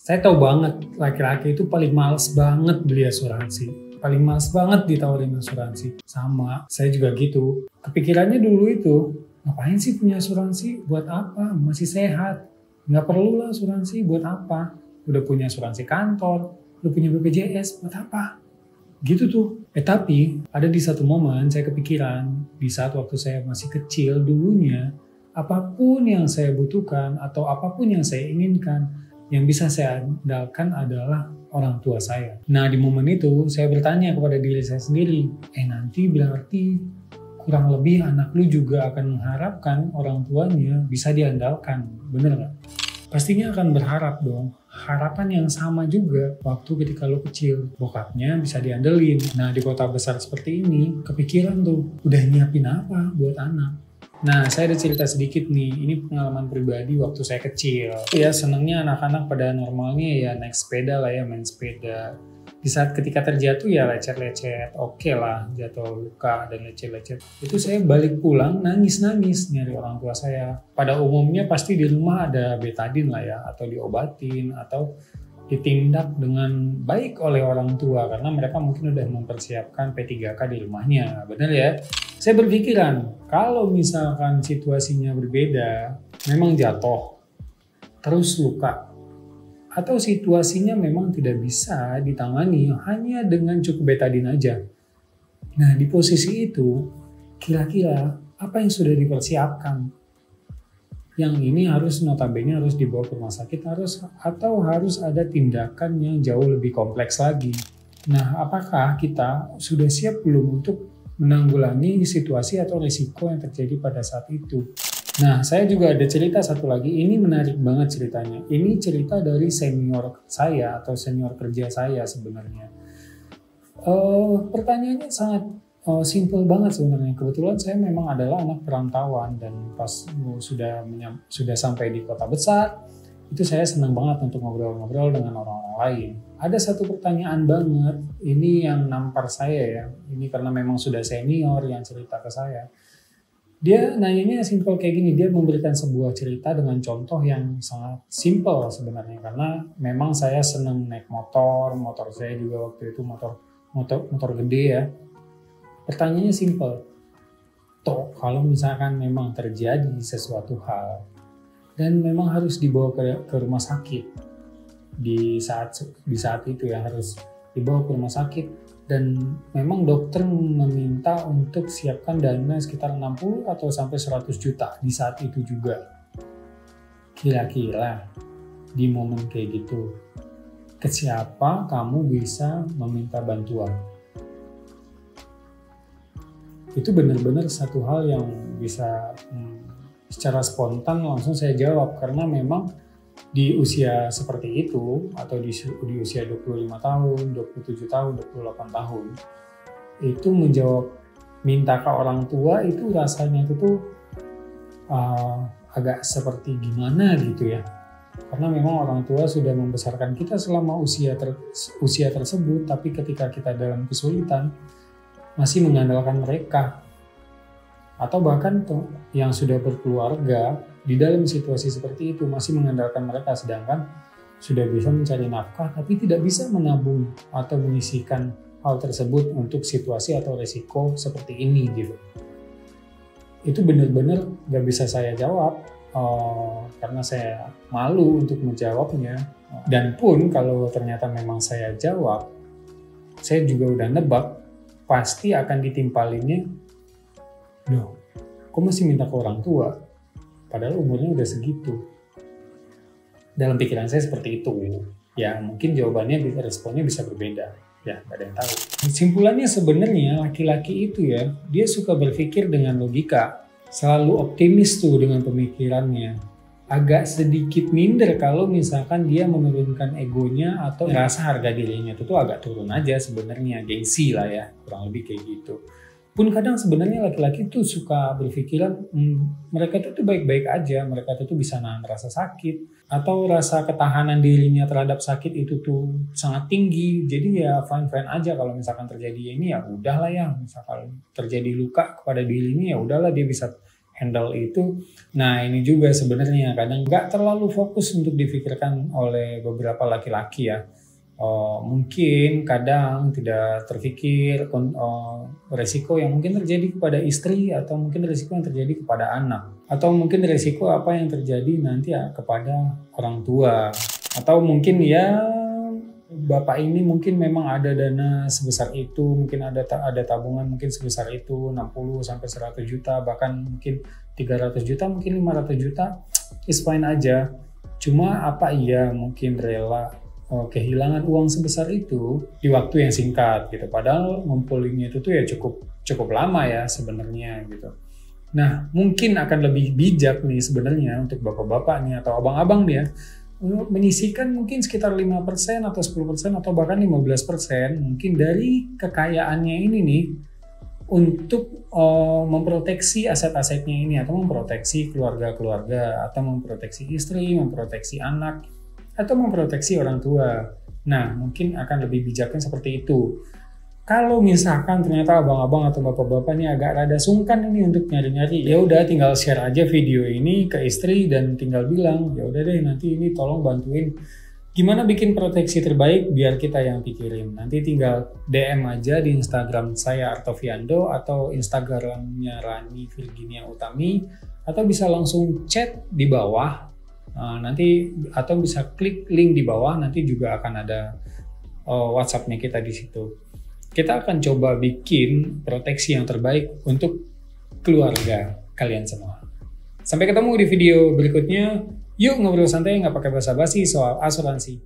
Saya tahu banget laki-laki itu paling males banget beli asuransi. Paling males banget ditawarin asuransi. Sama, saya juga gitu. Kepikirannya dulu itu, ngapain sih punya asuransi? Buat apa? Masih sehat. Nggak perlu lah asuransi, buat apa? Udah punya asuransi kantor, udah punya BPJS, buat apa? Gitu tuh. Tapi ada di satu momen saya kepikiran, di saat waktu saya masih kecil dulunya, apapun yang saya butuhkan atau apapun yang saya inginkan, yang bisa saya andalkan adalah orang tua saya. Nah, di momen itu saya bertanya kepada diri saya sendiri, nanti berarti kurang lebih anak lu juga akan mengharapkan orang tuanya bisa diandalkan, bener nggak? Pastinya akan berharap dong, harapan yang sama juga waktu ketika lu kecil, bokapnya bisa diandelin. Nah, di kota besar seperti ini, kepikiran tuh, udah nyiapin apa buat anak? Nah, saya ada cerita sedikit nih, ini pengalaman pribadi waktu saya kecil. Ya, senangnya anak-anak pada normalnya ya naik sepeda lah ya, main sepeda. Di saat ketika terjatuh ya lecet-lecet, oke lah, jatuh luka dan lecet-lecet. Itu saya balik pulang nangis-nangis nyari orang tua saya. Pada umumnya pasti di rumah ada betadin lah ya, atau diobatin, atau ditindak dengan baik oleh orang tua karena mereka mungkin udah mempersiapkan P3K di rumahnya, benar ya? Saya berpikiran kalau misalkan situasinya berbeda, memang jatuh, terus luka, atau situasinya memang tidak bisa ditangani hanya dengan cukup betadin aja. Nah, di posisi itu, kira-kira apa yang sudah dipersiapkan? Yang ini harus notabene harus dibawa ke rumah sakit atau harus ada tindakan yang jauh lebih kompleks lagi. Nah, apakah kita sudah siap belum untuk menanggulangi situasi atau risiko yang terjadi pada saat itu? Nah, saya juga ada cerita satu lagi, ini menarik banget ceritanya. Ini cerita dari senior saya atau senior kerja saya sebenarnya. Pertanyaannya sangat simple banget sebenarnya. Kebetulan saya memang adalah anak perantauan dan pas sudah sampai di kota besar, itu saya senang banget untuk ngobrol-ngobrol dengan orang-orang lain. Ada satu pertanyaan banget, ini yang nampar saya ya. Ini karena memang sudah senior yang cerita ke saya. Dia nanyanya simple kayak gini, dia memberikan sebuah cerita dengan contoh yang sangat simple sebenarnya karena memang saya senang naik motor saya juga waktu itu motor gede ya. Pertanyaannya simple, toh kalau misalkan memang terjadi sesuatu hal dan memang harus dibawa ke rumah sakit di saat itu ya harus dibawa ke rumah sakit dan memang dokter meminta untuk siapkan dana sekitar 60 atau sampai 100 juta di saat itu juga. Kira-kira di momen kayak gitu, ke siapa kamu bisa meminta bantuan? Itu benar-benar satu hal yang bisa secara spontan langsung saya jawab karena memang di usia seperti itu atau di usia 25 tahun, 27 tahun, 28 tahun itu menjawab minta ke orang tua itu rasanya itu tuh agak seperti gimana gitu ya. Karena memang orang tua sudah membesarkan kita selama usia tersebut, tapi ketika kita dalam kesulitan masih mengandalkan mereka atau bahkan tuh yang sudah berkeluarga di dalam situasi seperti itu masih mengandalkan mereka sedangkan sudah bisa mencari nafkah tapi tidak bisa menabung atau menyisihkan hal tersebut untuk situasi atau resiko seperti ini gitu. Itu benar-benar gak bisa saya jawab karena saya malu untuk menjawabnya dan pun kalau ternyata memang saya jawab saya juga udah nebak pasti akan ditimpalinnya, loh, kok masih minta ke orang tua? Padahal umurnya udah segitu. Dalam pikiran saya seperti itu. Ya mungkin jawabannya, responnya bisa berbeda. Ya, gak ada yang tahu. Kesimpulannya sebenarnya laki-laki itu ya, dia suka berpikir dengan logika. Selalu optimis tuh dengan pemikirannya. Agak sedikit minder kalau misalkan dia menurunkan egonya atau rasa harga dirinya itu tuh agak turun aja sebenarnya, gengsi lah ya, kurang lebih kayak gitu. Pun kadang sebenarnya laki-laki tuh suka berpikiran mereka tuh baik-baik aja, mereka tuh bisa nahan rasa sakit atau rasa ketahanan dirinya terhadap sakit itu tuh sangat tinggi. Jadi ya fine-fine aja kalau misalkan terjadi ini ya udahlah ya, misalkan terjadi luka kepada dirinya ya udahlah dia bisa handle itu. Nah ini juga sebenarnya kadang nggak terlalu fokus untuk difikirkan oleh beberapa laki-laki ya. Mungkin kadang tidak terfikir resiko yang mungkin terjadi kepada istri, atau mungkin resiko yang terjadi kepada anak, atau mungkin resiko apa yang terjadi nanti ya kepada orang tua, atau mungkin ya bapak ini mungkin memang ada dana sebesar itu, mungkin ada tabungan mungkin sebesar itu 60 sampai 100 juta, bahkan mungkin 300 juta, mungkin 500 juta, is fine aja. Cuma apa iya mungkin rela kehilangan uang sebesar itu di waktu yang singkat gitu, padahal ngumpulinnya itu tuh ya cukup lama ya sebenarnya gitu. Nah mungkin akan lebih bijak nih sebenarnya untuk bapak-bapak nih atau abang-abang nih ya, menyisihkan mungkin sekitar 5% atau 10% atau bahkan 15% mungkin dari kekayaannya ini nih untuk memproteksi aset-asetnya ini, atau memproteksi keluarga-keluarga, atau memproteksi istri, memproteksi anak, atau memproteksi orang tua. Nah, mungkin akan lebih bijaknya seperti itu. Kalau misalkan ternyata abang-abang atau bapak-bapak ini agak rada sungkan ini untuk nyari-nyari, ya udah tinggal share aja video ini ke istri dan tinggal bilang, ya udah deh nanti ini tolong bantuin gimana bikin proteksi terbaik biar kita yang pikirin. Nanti tinggal DM aja di Instagram saya Artoviando atau Instagramnya Rani Virginia Utami, atau bisa langsung chat di bawah. Nanti atau bisa klik link di bawah, nanti juga akan ada WhatsApp-nya kita di situ. Kita akan coba bikin proteksi yang terbaik untuk keluarga kalian semua. Sampai ketemu di video berikutnya. Yuk ngobrol santai nggak pakai basa-basi soal asuransi.